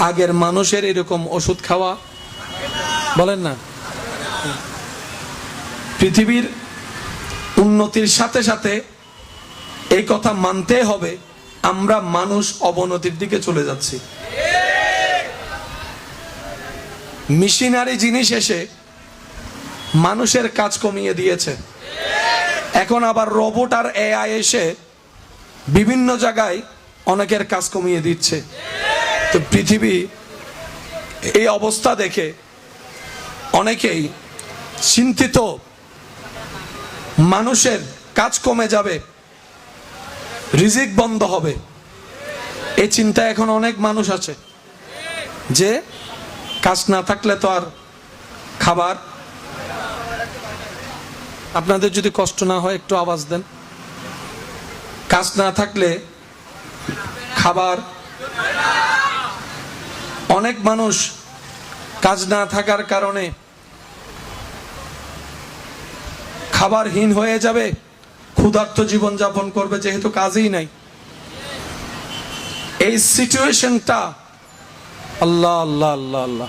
আগের মানুষের এরকম ওষুধ খাওয়া বলেন না। পৃথিবীর উন্নতির সাথে সাথে এই কথা মানতে হবে, আমরা মানুষ অবনতির দিকে চলে যাচ্ছি। মেশিনারি জিনিস এসে মানুষের কাজ কমিয়ে দিয়েছে। এখন আবার রোবট আর এআই এসে বিভিন্ন জায়গায় অনেকের কাজ কমিয়ে দিচ্ছে। তো পৃথিবী এই অবস্থা দেখে অনেকেই চিন্তিত, মানুষের কাজ কমে যাবে, রিজিক বন্ধ হবে। এই চিন্তা এখন অনেক মানুষ আছে যে কাজ না থাকলে তো আর খাবার। আপনাদের যদি কষ্ট না হয় একটু আওয়াজ দেন। কাজ না থাকলে খাবার। অনেক মানুষ কাজ না থাকার কারণে খাবারহীন হয়ে যাবে, ক্ষুধার্ত জীবন যাপন করবে, যেহেতু কাজই নাই। এই সিচুয়েশনটা আল্লাহ আল্লাহ আল্লাহ আল্লাহ,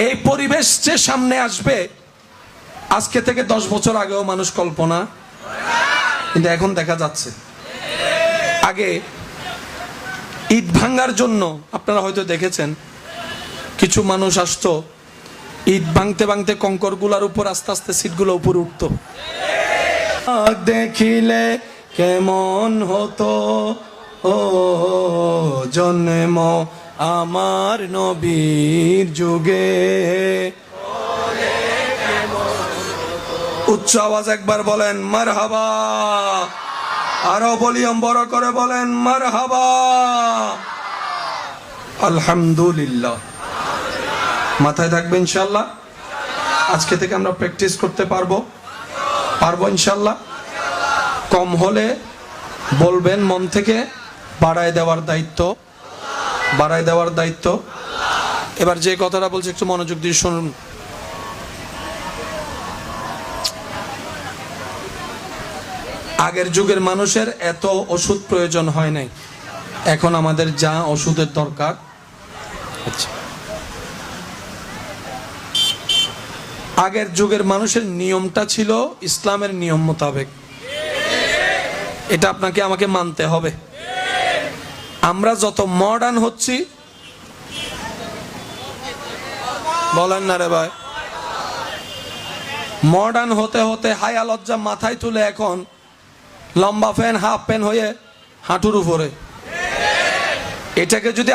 এই পরিবেশ যে সামনে আসবে আজকে থেকে 10 বছর আগেও মানুষ কল্পনা, কিন্তু এখন দেখা যাচ্ছে। আগে ইট ভাঙার জন্য আপনারা হয়তো দেখেছেন, কিছু মানুষ আসতো, ইট ভাঙতে ভাঙতে কঙ্কর গুলার উপর আস্তে আস্তে সিটগুলো উপরে উঠতো। দেখিলে কেমন হতো ও জন্ম আমার নবীর যুগে। উচ্চ আওয়াজ একবার বলেন মারহাবা, আরো ভলিউম বড় করে বলেন মারহাবা। আলহামদুলিল্লাহ। মাথায় থাকবে ইনশাআল্লাহ। আজকে থেকে আমরা প্র্যাকটিস করতে পারবো ইনশাআল্লাহ। কম হলে বলবেন মন থেকে, বাড়ায় দেওয়ার দায়িত্ব। এবার যে কথাটা বলছি একটু মনোযোগ দিয়ে শুনুন। আগের যুগের মানুষের এত ওষুধ প্রয়োজন হয় নাই, এখন আমাদের যা ওষুধের দরকার। আচ্ছা, আগের যুগের মানুষের নিয়মটা ছিল ইসলামের নিয়ম মোতাবেক। এটা আপনাকে আমাকে মানতে হবে। আমরা যত মডার্ন হচ্ছি, বলেন না রে ভাই, মডার্ন হতে হতে হায়া লজ্জা মাথায় তুলে এখন লম্বা প্যান্ট হাফ প্যান্ট হয়ে হাঁটুর উপরে। এটাকে যদি